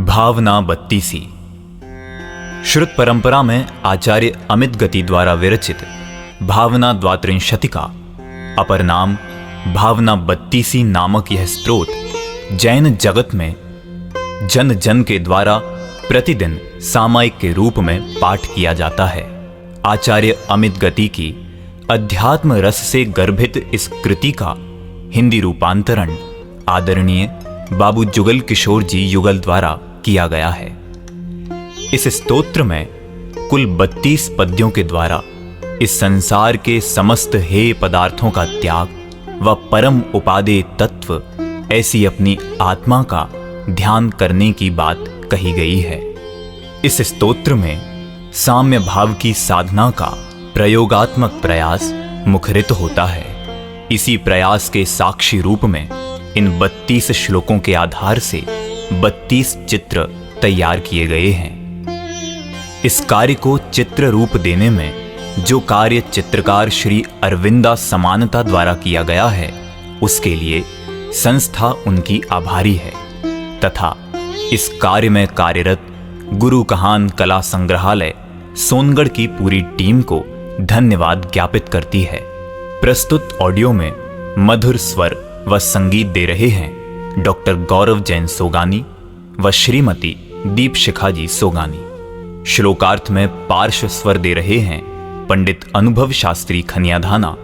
भावना बत्तीसी। श्रुत परंपरा में आचार्य अमित गति द्वारा विरचित भावना द्वात्रिंशतिका अपर नाम भावना बत्तीसी नामक यह स्तोत्र जैन जगत में जन जन के द्वारा प्रतिदिन सामायिक के रूप में पाठ किया जाता है। आचार्य अमित गति की अध्यात्म रस से गर्भित इस कृति का हिंदी रूपांतरण आदरणीय बाबू जुगल किशोर जी युगल द्वारा किया गया है। इस स्तोत्र में कुल 32 पद्यों के द्वारा इस संसार के समस्त हेय पदार्थों का त्याग व परम उपादेय तत्व ऐसी अपनी आत्मा का ध्यान करने की बात कही गई है। इस स्तोत्र में साम्य भाव की साधना का प्रयोगात्मक प्रयास मुखरित होता है। इसी प्रयास के साक्षी रूप में इन 32 श्लोकों के आधार से 32 चित्र तैयार किए गए हैं। इस कार्य को चित्र रूप देने में जो कार्य चित्रकार श्री अरविंदा समानता द्वारा किया गया है, उसके लिए संस्था उनकी आभारी है तथा इस कार्य में कार्यरत गुरु कहान कला संग्रहालय सोनगढ़ की पूरी टीम को धन्यवाद ज्ञापित करती है। प्रस्तुत ऑडियो में मधुर स्वर व संगीत दे रहे हैं डॉक्टर गौरव जैन सोगानी व श्रीमती दीपशिखा जी सोगानी। श्लोकार्थ में पार्श्व स्वर दे रहे हैं पंडित अनुभव शास्त्री खनियाधाना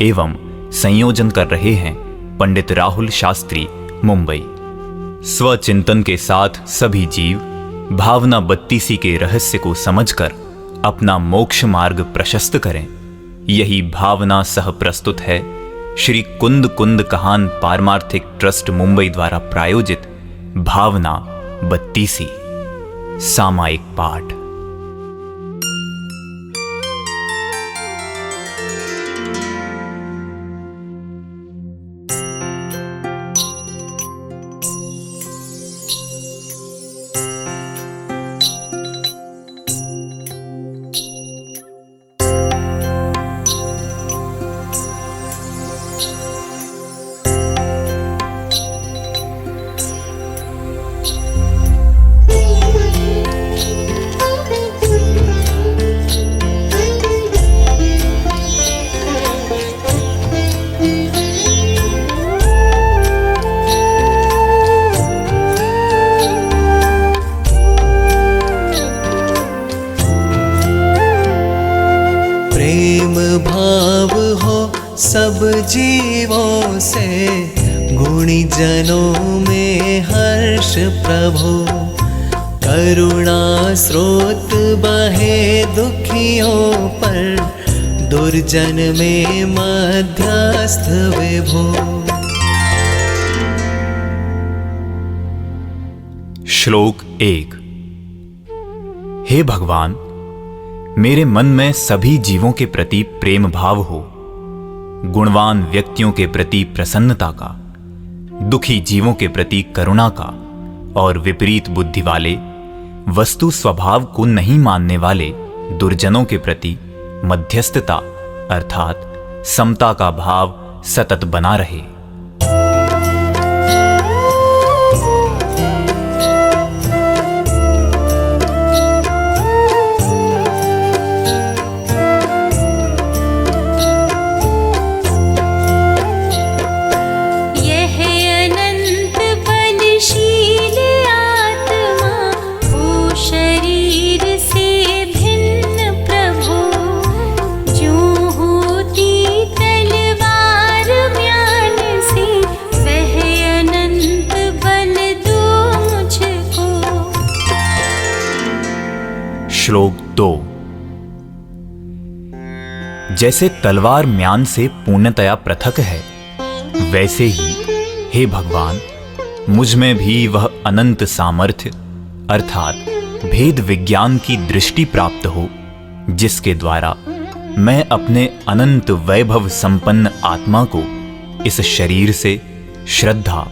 एवं संयोजन कर रहे हैं पंडित राहुल शास्त्री मुंबई। स्वचिंतन के साथ सभी जीव भावना बत्तीसी के रहस्य को समझकर अपना मोक्ष मार्ग प्रशस्त करें। यही भावना सह प्रस्तुत है श्री कुंद कुंद कहान पारमार्थिक ट्रस्ट मुंबई द्वारा प्रायोजित भावना बत्तीसी सामायिक पाठ। सब जीवों से गुणी जनों में हर्ष प्रभु, करुणा स्रोत बहे दुखियों पर, दुर्जन में मध्यस्थ विभु। श्लोक 1। हे भगवान, मेरे मन में सभी जीवों के प्रति प्रेम भाव हो, गुणवान व्यक्तियों के प्रति प्रसन्नता का, दुखी जीवों के प्रति करुणा का और विपरीत बुद्धि वाले, वस्तु स्वभाव को नहीं मानने वाले दुर्जनों के प्रति मध्यस्थता अर्थात समता का भाव सतत बना रहे। श्लोक 2। जैसे तलवार म्यान से पूर्णतया पृथक है, वैसे ही हे भगवान मुझ में भी वह अनंत सामर्थ्य अर्थात भेद विज्ञान की दृष्टि प्राप्त हो, जिसके द्वारा मैं अपने अनंत वैभव संपन्न आत्मा को इस शरीर से श्रद्धा,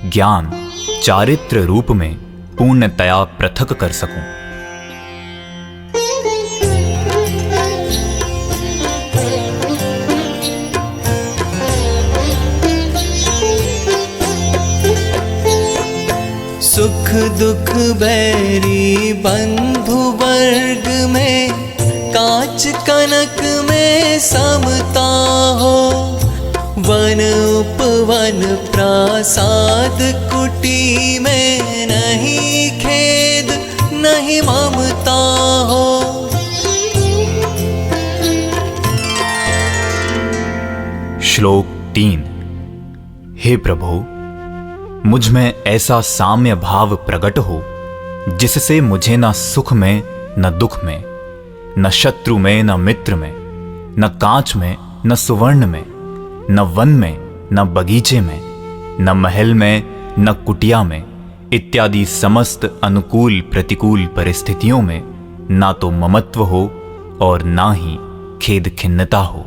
ज्ञान, चारित्र रूप में पूर्णतया पृथक कर सकूं। सुख दुख बैरी बंधु वर्ग में, कांच कनक में समता हो। वन उपवन प्रासाद कुटी में, नहीं खेद नहीं ममता हो। श्लोक 3। हे प्रभु, मुझ में ऐसा साम्य भाव प्रकट हो जिससे मुझे न सुख में न दुख में, न शत्रु में न मित्र में, न कांच में न सुवर्ण में, न वन में न बगीचे में, न महल में न कुटिया में इत्यादि समस्त अनुकूल प्रतिकूल परिस्थितियों में ना तो ममत्व हो और ना ही खेद खिन्नता हो।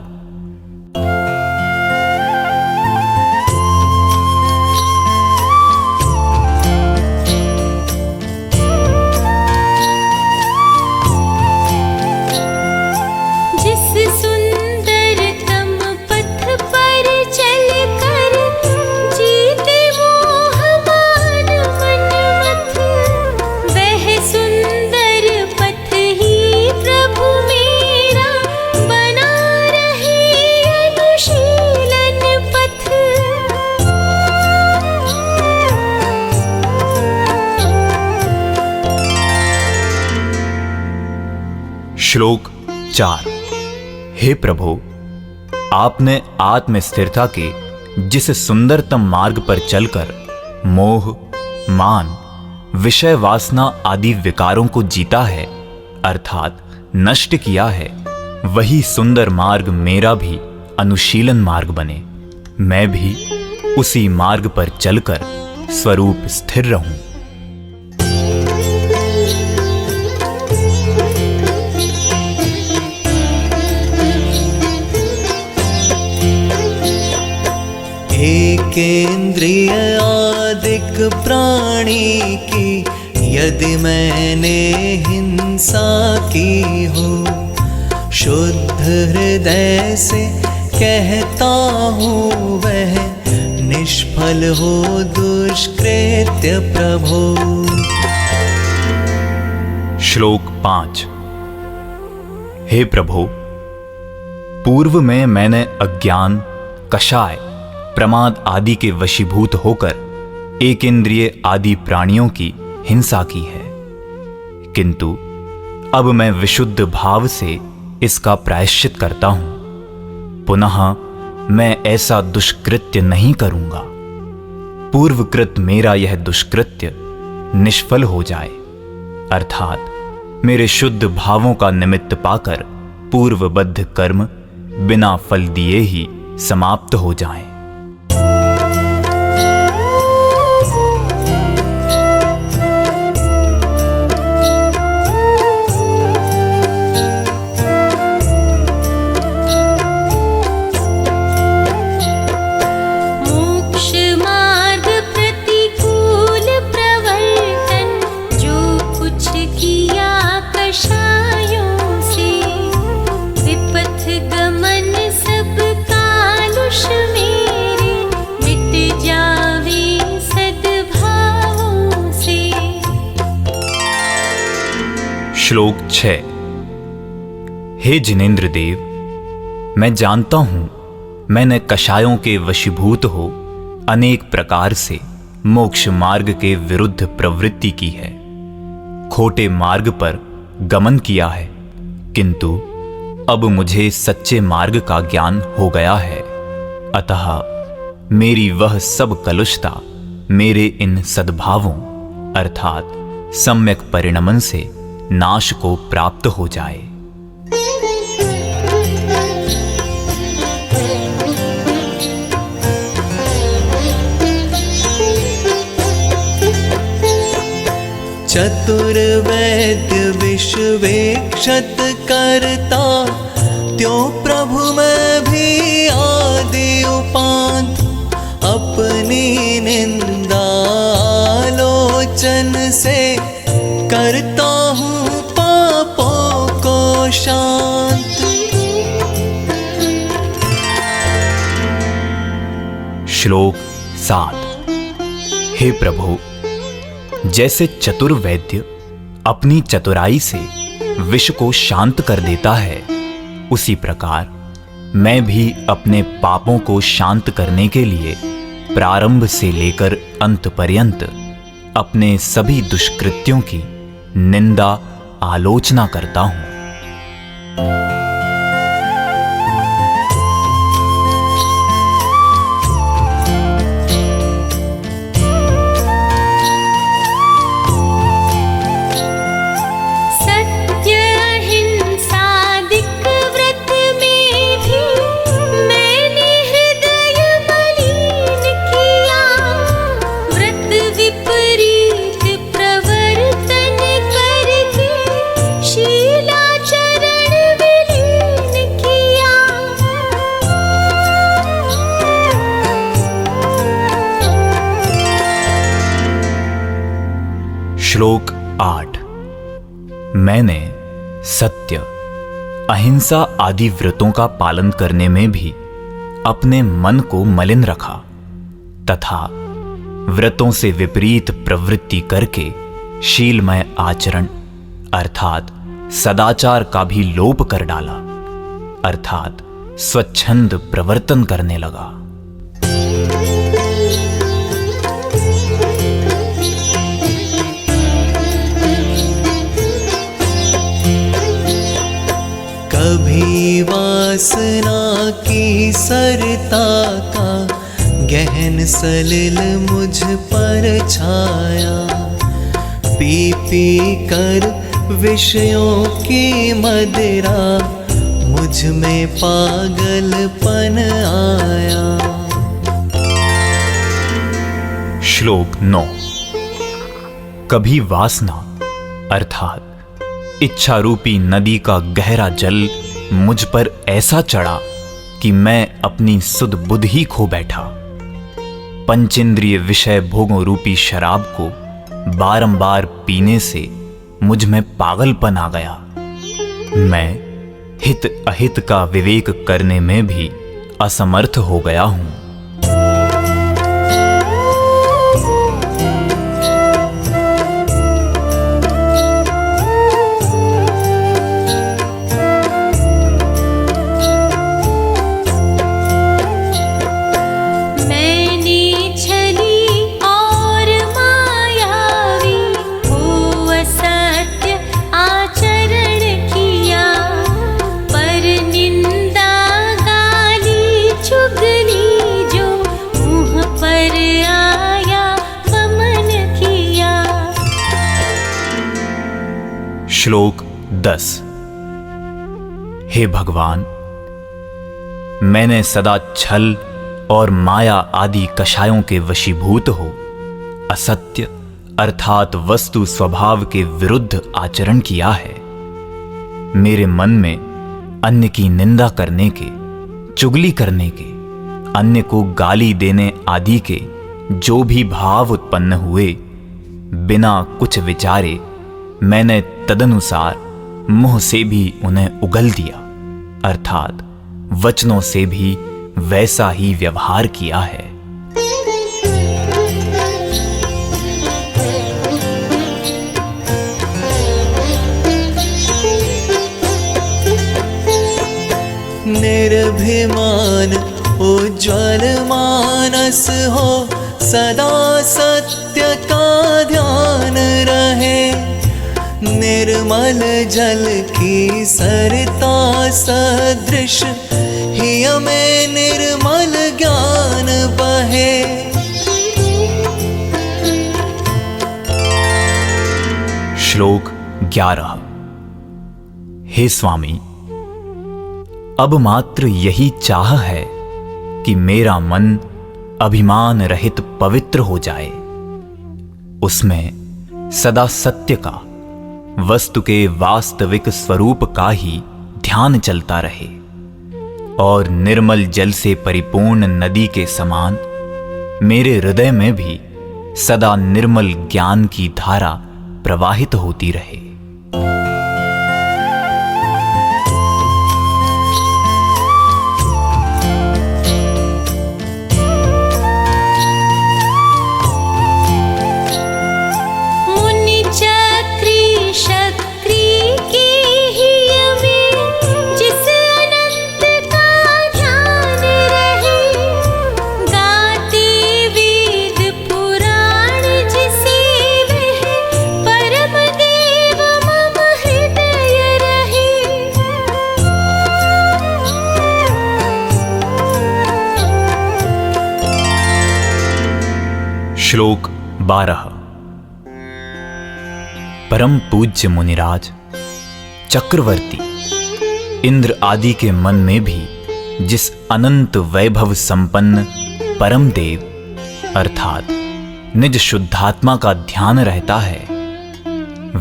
श्लोक 4। हे प्रभु, आपने आत्म स्थिरता के जिस सुंदरतम मार्ग पर चलकर मोह, मान, विषय वासना आदि विकारों को जीता है अर्थात नष्ट किया है, वही सुंदर मार्ग मेरा भी अनुशीलन मार्ग बने। मैं भी उसी मार्ग पर चलकर स्वरूप स्थिर रहूं। एकेंद्रिय आदिक प्राणी की यदि मैंने हिंसा की हो, शुद्ध हृदय से कहता हूँ वह निष्फल हो दुष्कृत्य प्रभो। श्लोक 5। हे प्रभु, पूर्व में मैंने अज्ञान, कषाय, प्रमाद आदि के वशीभूत होकर एक इंद्रिय आदि प्राणियों की हिंसा की है, किंतु अब मैं विशुद्ध भाव से इसका प्रायश्चित करता हूं। पुनः मैं ऐसा दुष्कृत्य नहीं करूंगा। पूर्वकृत मेरा यह दुष्कृत्य निष्फल हो जाए, अर्थात मेरे शुद्ध भावों का निमित्त पाकर पूर्वबद्ध कर्म बिना फल दिए ही समाप्त हो जाएं। श्लोक 6। हे जिनेंद्र देव, मैं जानता हूं मैंने कषायों के वशीभूत हो अनेक प्रकार से मोक्ष मार्ग के विरुद्ध प्रवृत्ति की है, खोटे मार्ग पर गमन किया है, किंतु अब मुझे सच्चे मार्ग का ज्ञान हो गया है। अतः मेरी वह सब कलुषता मेरे इन सद्भावों अर्थात सम्यक परिणमन से नाश को प्राप्त हो जाए। चतुर्वैद्य विश्वेक्षत करता, त्यों प्रभु मैं भी आदि उपांत। अपनी निंदा आलोचन से करता हूँ पापों को शांत। श्लोक 7। हे प्रभु, जैसे चतुर वैद्य अपनी चतुराई से विष को शांत कर देता है, उसी प्रकार मैं भी अपने पापों को शांत करने के लिए प्रारंभ से लेकर अंत पर्यंत अपने सभी दुष्कृत्यों की निंदा आलोचना करता हूं। श्लोक 8। मैंने सत्य, अहिंसा आदि व्रतों का पालन करने में भी अपने मन को मलिन रखा तथा व्रतों से विपरीत प्रवृत्ति करके शीलमय आचरण अर्थात सदाचार का भी लोप कर डाला, अर्थात स्वच्छंद प्रवर्तन करने लगा। कभी वासना की सरता का गहन सलिल मुझ पर छाया, पी पी कर विषयों की मदिरा मुझ में पागलपन आया। श्लोक 9। कभी वासना अर्थात इच्छा रूपी नदी का गहरा जल मुझ पर ऐसा चढ़ा कि मैं अपनी सुध बुध ही खो बैठा। पंचेंद्रिय विषय भोगों रूपी शराब को बारंबार पीने से मुझ में पागलपन आ गया। मैं हित अहित का विवेक करने में भी असमर्थ हो गया हूं। श्लोक 10। हे भगवान, मैंने सदा छल और माया आदि कषायों के वशीभूत हो असत्य अर्थात वस्तु स्वभाव के विरुद्ध आचरण किया है। मेरे मन में अन्य की निंदा करने के, चुगली करने के, अन्य को गाली देने आदि के जो भी भाव उत्पन्न हुए, बिना कुछ विचारे मैंने तदनुसार मुंह से भी उन्हें उगल दिया, अर्थात वचनों से भी वैसा ही व्यवहार किया है। निर्भिमान उज्ज्वल मानस हो, सदा सत्य का ध्यान रहे। निर्मल जल की सरता सदृश ही में निर्मल ज्ञान बहे। श्लोक 11। हे स्वामी, अब मात्र यही चाह है कि मेरा मन अभिमान रहित पवित्र हो जाए, उसमें सदा सत्य का, वस्तु के वास्तविक स्वरूप का ही ध्यान चलता रहे और निर्मल जल से परिपूर्ण नदी के समान मेरे हृदय में भी सदा निर्मल ज्ञान की धारा प्रवाहित होती रहे। श्लोक 12। परम पूज्य मुनिराज, चक्रवर्ती इंद्र आदि के मन में भी जिस अनंत वैभव संपन्न परम देव अर्थात निज शुद्धात्मा का ध्यान रहता है,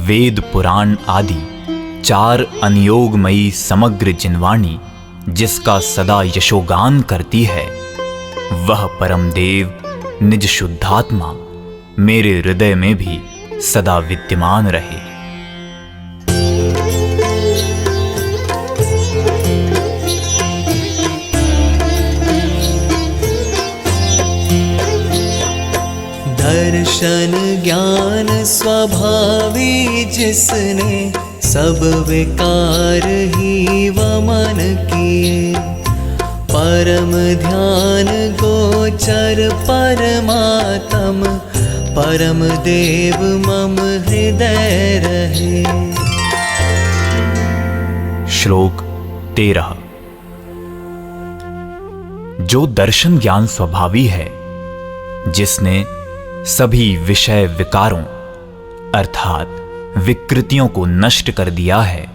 वेद पुराण आदि 4 अनियोगमयी समग्र जिनवाणी जिसका सदा यशोगान करती है, वह परम देव निज शुद्धात्मा मेरे हृदय में भी सदा विद्यमान रहे। दर्शन ज्ञान स्वभावी जिसने सब विकार ही वमन किए, परम ध्यान गोचर परमात्म परम देव मम हृदय रहे। श्लोक 13। जो दर्शन ज्ञान स्वभावी है, जिसने सभी विषय विकारों अर्थात विकृतियों को नष्ट कर दिया है,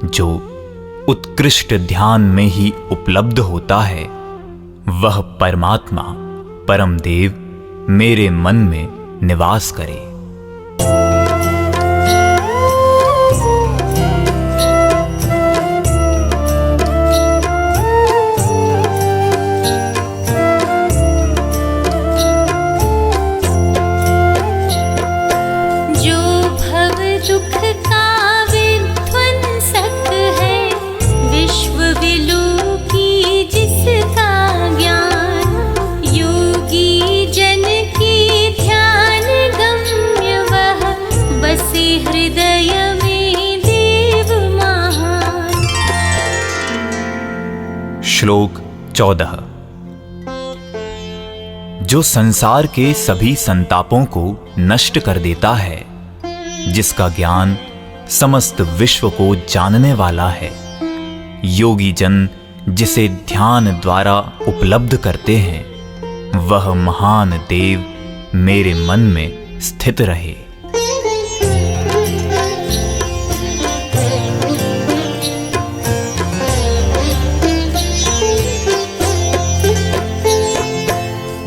जो उत्कृष्ट ध्यान में ही उपलब्ध होता है, वह परमात्मा परम देव मेरे मन में निवास करे। श्लोक 14। जो संसार के सभी संतापों को नष्ट कर देता है, जिसका ज्ञान समस्त विश्व को जानने वाला है, योगी जन जिसे ध्यान द्वारा उपलब्ध करते हैं, वह महान देव मेरे मन में स्थित रहे।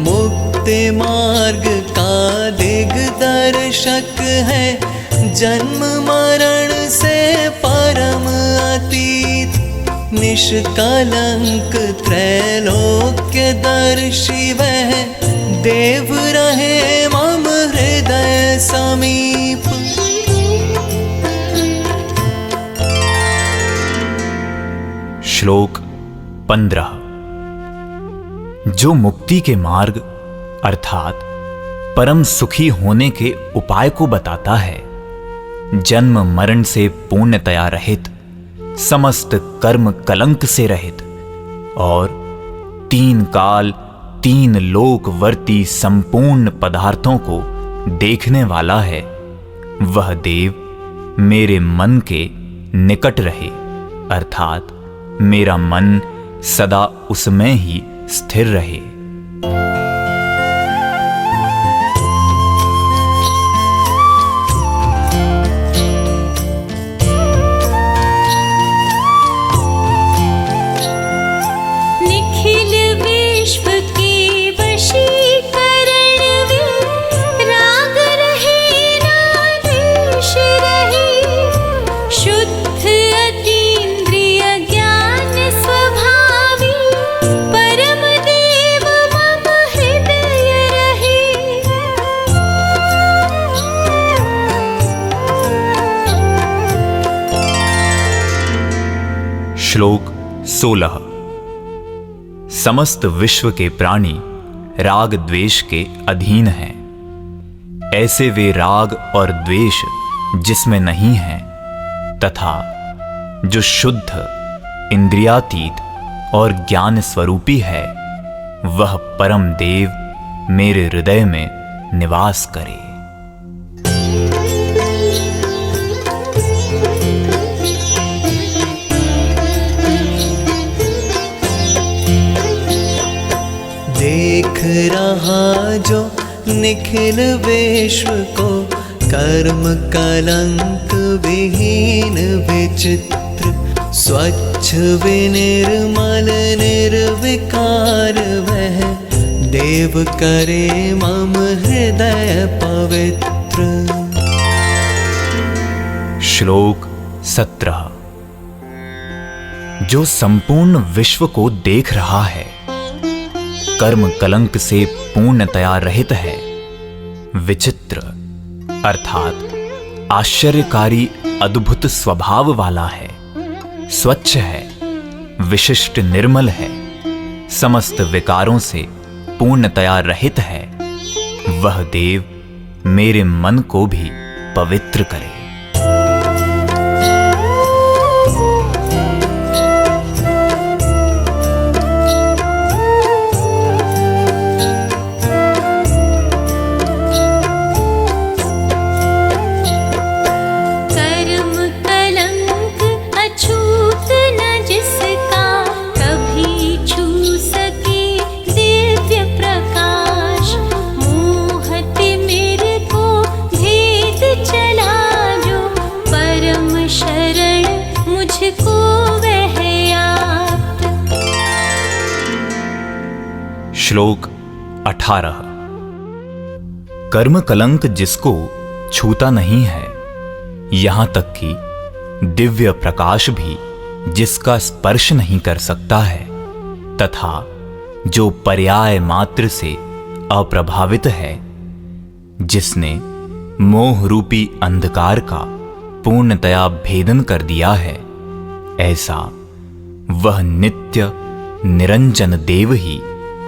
मुक्ति मार्ग का दिग्दर्शक है, जन्म मरण से परम अतीत, निष्कलंक त्रैलोक्य दर्शी वह देव रहे मम हृदय समीप। श्लोक 15। जो मुक्ति के मार्ग अर्थात परम सुखी होने के उपाय को बताता है, जन्म मरण से पूर्णतया रहित, समस्त कर्म कलंक से रहित और 3 काल 3 लोकवर्ती संपूर्ण पदार्थों को देखने वाला है, वह देव मेरे मन के निकट रहे अर्थात मेरा मन सदा उसमें ही स्थिर रहे। निखिल विश्व के वशीकरण राग रहे ना द्वेष रहे, शुद्ध अतीन्द्रिय ज्ञान स्वभावी परम देव मम हृदय रहे। श्लोक 16। समस्त विश्व के प्राणी राग द्वेष के अधीन हैं, ऐसे वे राग और द्वेष जिसमें नहीं है, तथा जो शुद्ध इंद्रियातीत और ज्ञान स्वरूपी है, वह परम देव मेरे हृदय में निवास करे। देख रहा जो निखिल विश्व को कर्म कलंक विहीन विचित्र स्वच्छ विनिर्मल निर्विकार वह देव करे मम हृदय पवित्र। श्लोक 17। जो संपूर्ण विश्व को देख रहा है, कर्म कलंक से पूर्णतया रहित है, विचित्र अर्थात आश्चर्यकारी अद्भुत स्वभाव वाला है, स्वच्छ है, विशिष्ट निर्मल है, समस्त विकारों से पूर्णतया रहित है, वह देव मेरे मन को भी पवित्र करे। श्लोक 18। कर्म कलंक जिसको छूता नहीं है, यहां तक कि दिव्य प्रकाश भी जिसका स्पर्श नहीं कर सकता है, तथा जो पर्याय मात्र से अप्रभावित है, जिसने मोह रूपी अंधकार का पूर्णतया भेदन कर दिया है, ऐसा वह नित्य निरंजन देव ही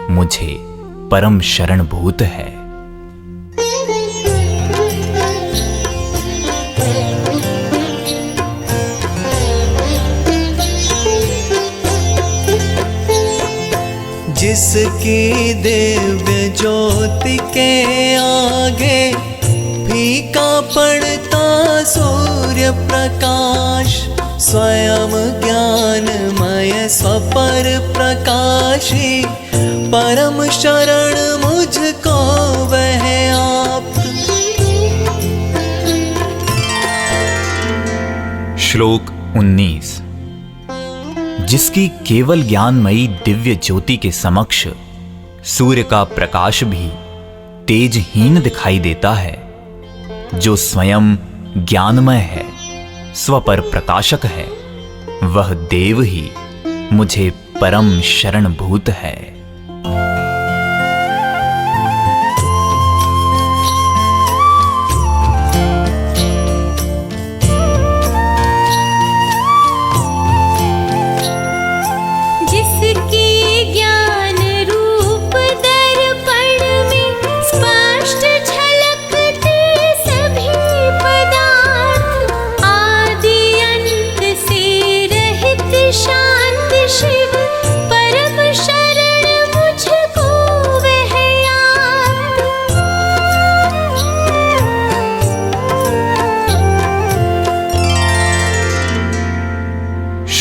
मुझे परम शरणभूत है। जिसकी दिव्य ज्योति के आगे फीका पड़ता सूर्य प्रकाश, स्वयं ज्ञानमय स्वपर प्रकाशी परम शरण मुझको वह आप। श्लोक 19। जिसकी केवल ज्ञानमयी दिव्य ज्योति के समक्ष सूर्य का प्रकाश भी तेजहीन दिखाई देता है, जो स्वयं ज्ञानमय है, स्वपर प्रकाशक है, वह देव ही मुझे परम शरणभूत है।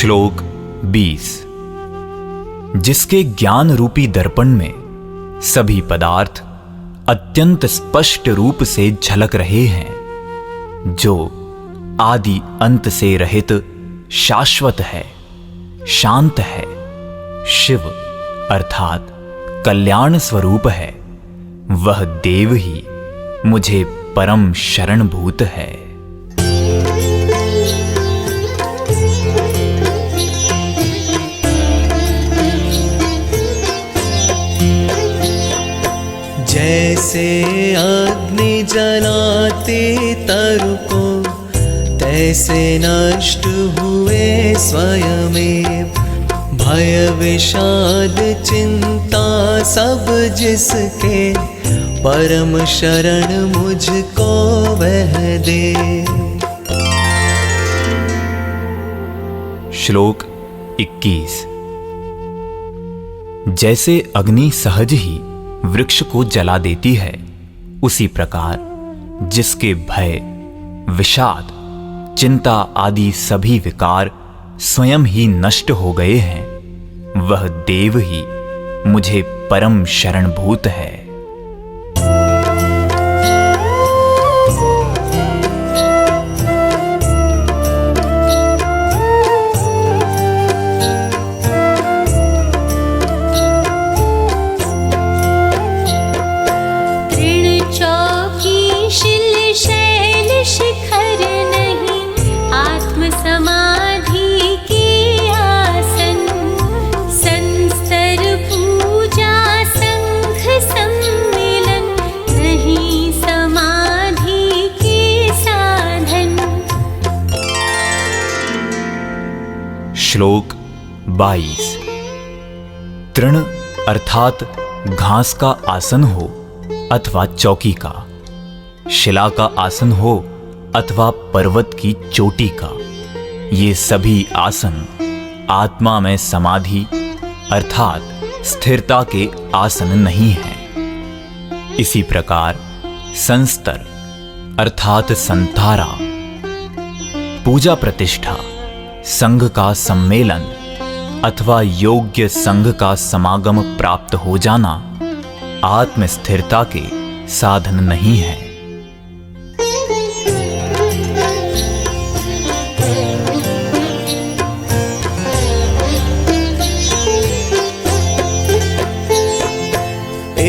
श्लोक 20। जिसके ज्ञान रूपी दर्पण में सभी पदार्थ अत्यंत स्पष्ट रूप से झलक रहे हैं, जो आदि अंत से रहित शाश्वत है, शांत है, शिव अर्थात कल्याण स्वरूप है, वह देव ही मुझे परम शरणभूत है। जैसे अग्नि जलाती तरु को, तैसे नष्ट हुए स्वयमेव भय विषाद चिंता सब जिसके, परम शरण मुझको वह दे। श्लोक 21। जैसे अग्नि सहज ही वृक्ष को जला देती है, उसी प्रकार जिसके भय, विषाद, चिंता आदि सभी विकार स्वयं ही नष्ट हो गए हैं, वह देव ही मुझे परम शरणभूत है। श्लोक 22। तृण अर्थात घास का आसन हो अथवा चौकी का, शिला का आसन हो अथवा पर्वत की चोटी का, ये सभी आसन आत्मा में समाधि अर्थात स्थिरता के आसन नहीं हैं। इसी प्रकार संस्तर अर्थात संतारा, पूजा प्रतिष्ठा, संघ का सम्मेलन अथवा योग्य संघ का समागम प्राप्त हो जाना आत्म स्थिरता के साधन नहीं है।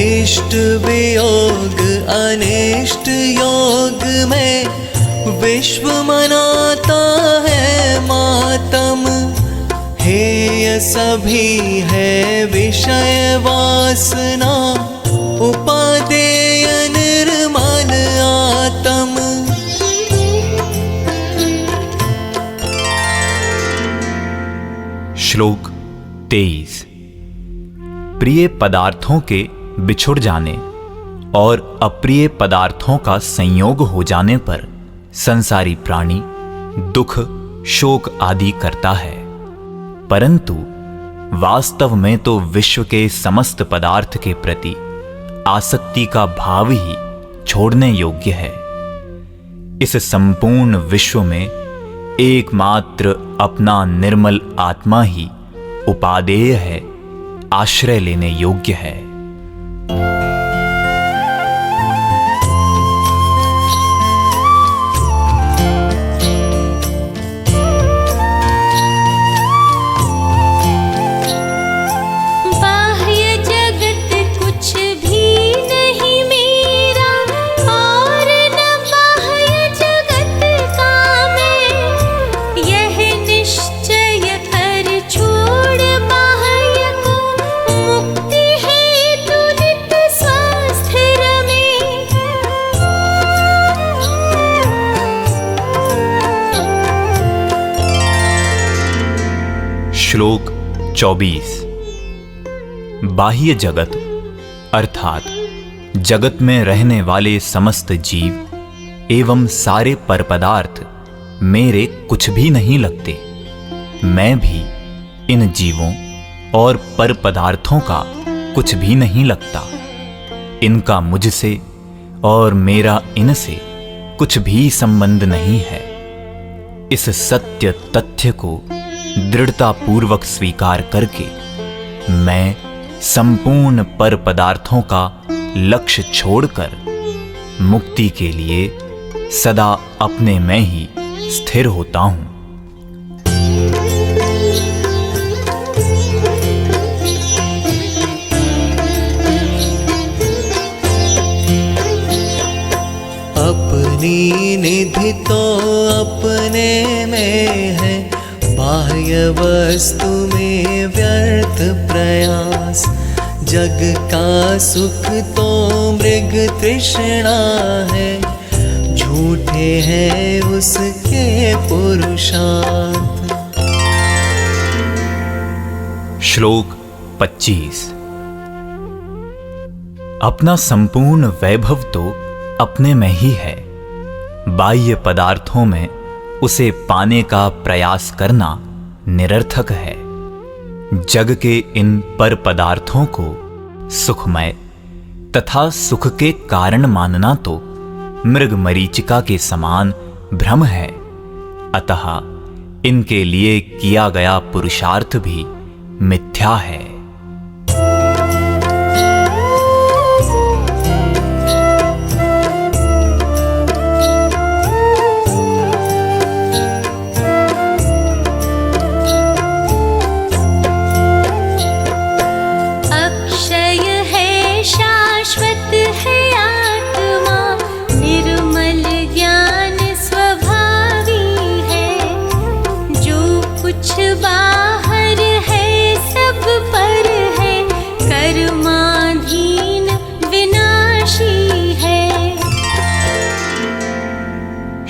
इष्ट वियोग अनिष्ट योग में विश्व मनाता है मातम, हेय सभी है विषय वासना, उपादेय निर्मल आत्म। श्लोक 23। प्रिय पदार्थों के बिछुड़ जाने और अप्रिय पदार्थों का संयोग हो जाने पर संसारी प्राणी दुख शोक आदि करता है, परंतु वास्तव में तो विश्व के समस्त पदार्थ के प्रति आसक्ति का भाव ही छोड़ने योग्य है। इस संपूर्ण विश्व में एकमात्र अपना निर्मल आत्मा ही उपादेय है, आश्रय लेने योग्य है। श्लोक 24। बाह्य जगत अर्थात जगत में रहने वाले समस्त जीव एवं सारे पर पदार्थ मेरे कुछ भी नहीं लगते। मैं भी इन जीवों और पर पदार्थों का कुछ भी नहीं लगता। इनका मुझसे और मेरा इनसे कुछ भी संबंध नहीं है। इस सत्य तथ्य को दृढ़ता पूर्वक स्वीकार करके मैं संपूर्ण पर पदार्थों का लक्ष्य छोड़कर मुक्ति के लिए सदा अपने में ही स्थिर होता हूं। अपनी निधि तो अपने में है, बाह्य वस्तु में व्यर्थ प्रयास। जग का सुख तो मृग तृष्णा है, झूठे हैं उसके पुरुषार्थ। श्लोक 25। अपना संपूर्ण वैभव तो अपने में ही है, बाह्य पदार्थों में उसे पाने का प्रयास करना निरर्थक है। जग के इन पर पदार्थों को सुखमय तथा सुख के कारण मानना तो मृग मरीचिका के समान भ्रम है, अतः इनके लिए किया गया पुरुषार्थ भी मिथ्या है।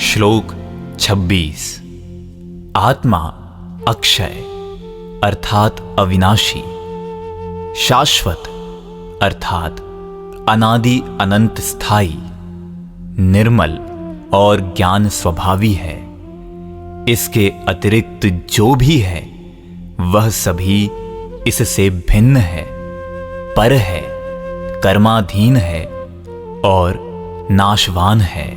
श्लोक 26। आत्मा अक्षय अर्थात अविनाशी, शाश्वत अर्थात अनादि अनंत स्थायी, निर्मल और ज्ञान स्वभावी है। इसके अतिरिक्त जो भी है वह सभी इससे भिन्न है, पर है, कर्माधीन है और नाशवान है।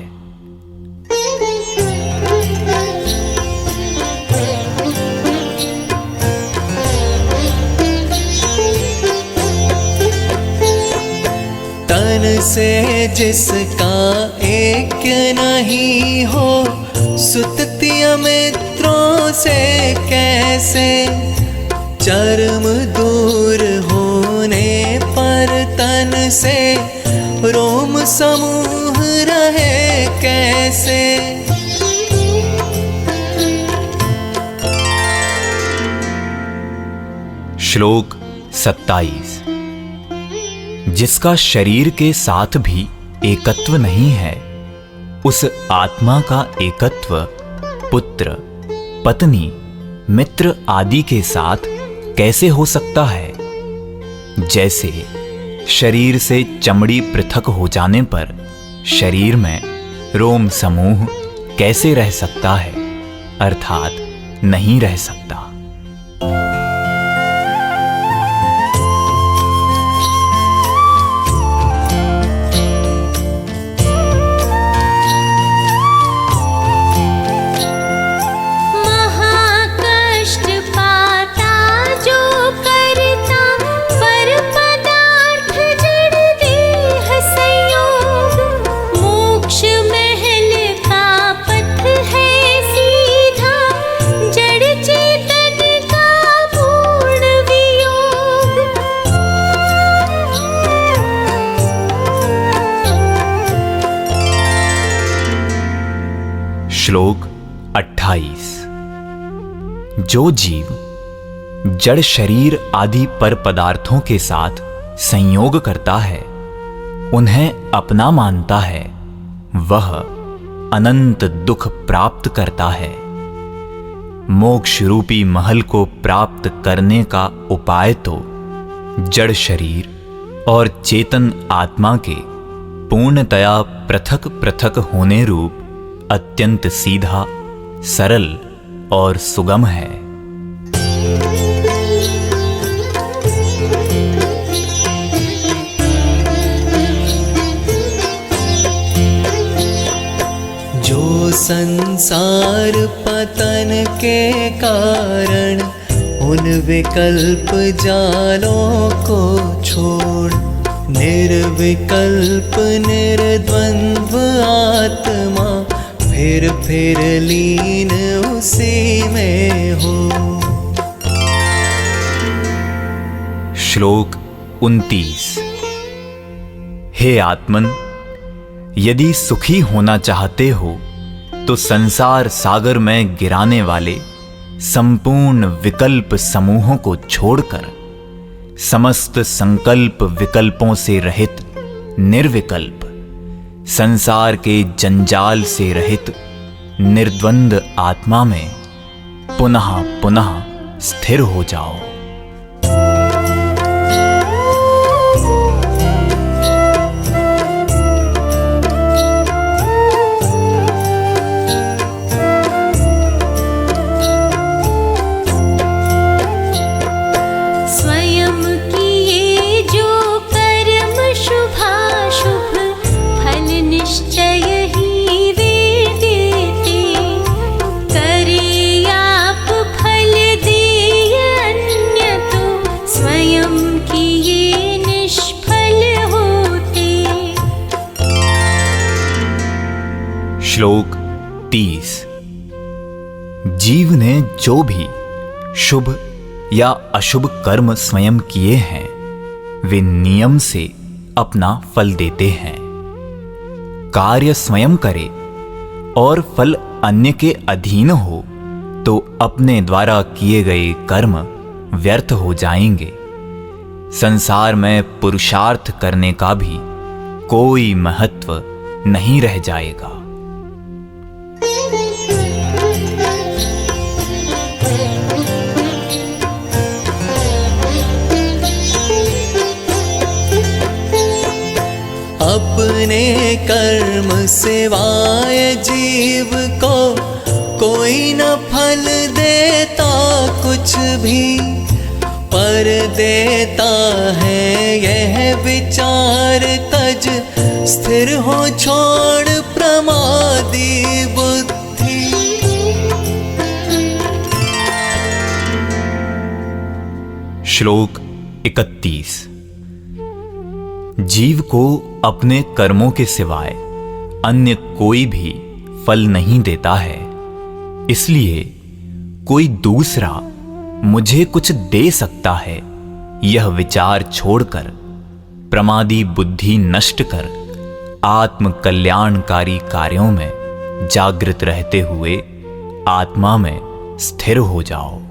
तन से जिसका एक नहीं हो, सुततिय मित्रों से कैसे, चर्म दूर होने पर तन से रोम समूह रहे कैसे। श्लोक 27। जिसका शरीर के साथ भी एकत्व नहीं है, उस आत्मा का एकत्व पुत्र, पत्नी, मित्र आदि के साथ कैसे हो सकता है। जैसे शरीर से चमड़ी पृथक हो जाने पर शरीर में रोम समूह कैसे रह सकता है, अर्थात नहीं रह सकता। श्लोक 28। जो जीव जड़ शरीर आदि पर पदार्थों के साथ संयोग करता है, उन्हें अपना मानता है, वह अनंत दुख प्राप्त करता है। मोक्ष रूपी महल को प्राप्त करने का उपाय तो जड़ शरीर और चेतन आत्मा के पूर्णतया पृथक पृथक होने रूप अत्यंत सीधा, सरल और सुगम है। जो संसार पतन के कारण उन विकल्प जालों को छोड़, निर्विकल्प निर्द्वंद्व आत्मा फिर लीन उसी में हो। श्लोक 29। हे आत्मन, यदि सुखी होना चाहते हो तो संसार सागर में गिराने वाले संपूर्ण विकल्प समूहों को छोड़कर समस्त संकल्प विकल्पों से रहित निर्विकल्प, संसार के जंजाल से रहित निर्द्वंद आत्मा में पुनः पुनः स्थिर हो जाओ। श्लोक 30। जीव ने जो भी शुभ या अशुभ कर्म स्वयं किए हैं, वे नियम से अपना फल देते हैं। कार्य स्वयं करे और फल अन्य के अधीन हो तो अपने द्वारा किए गए कर्म व्यर्थ हो जाएंगे। संसार में पुरुषार्थ करने का भी कोई महत्व नहीं रह जाएगा। अपने कर्म सिवाय जीव को कोई न फल देता कुछ भी, पर देता है यह विचार तज स्थिर हो छोड़ प्रमादी बुद्धि। श्लोक 31। जीव को अपने कर्मों के सिवाय अन्य कोई भी फल नहीं देता है, इसलिए कोई दूसरा मुझे कुछ दे सकता है, यह विचार छोड़कर प्रमादी बुद्धि नष्ट कर आत्म कल्याणकारी कार्यों में जागृत रहते हुए आत्मा में स्थिर हो जाओ।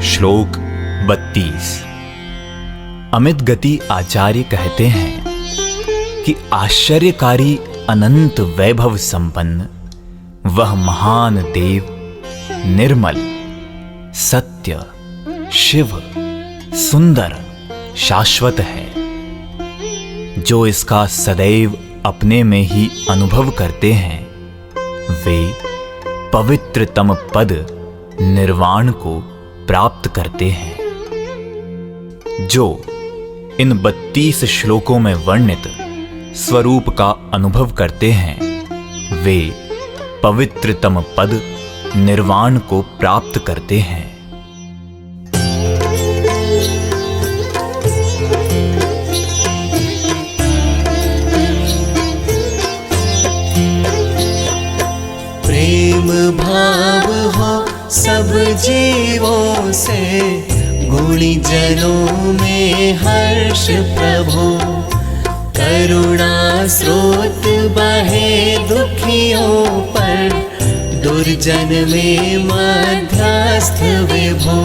श्लोक 32। अमित गति आचार्य कहते हैं कि आश्चर्यकारी अनंत वैभव संपन्न वह महान देव निर्मल, सत्य, शिव, सुंदर, शाश्वत है, जो इसका सदैव अपने में ही अनुभव करते हैं, वे पवित्रतम पद निर्वाण को प्राप्त करते हैं। जो इन 32 श्लोकों में वर्णित स्वरूप का अनुभव करते हैं, वे पवित्रतम पद निर्वाण को प्राप्त करते हैं। प्रेम भाव हो सब जीवों से, गुणी जनों में हर्ष प्रभु, करुणा स्रोत बहे दुखियों पर, दुर्जन में मध्यस्थ विभो।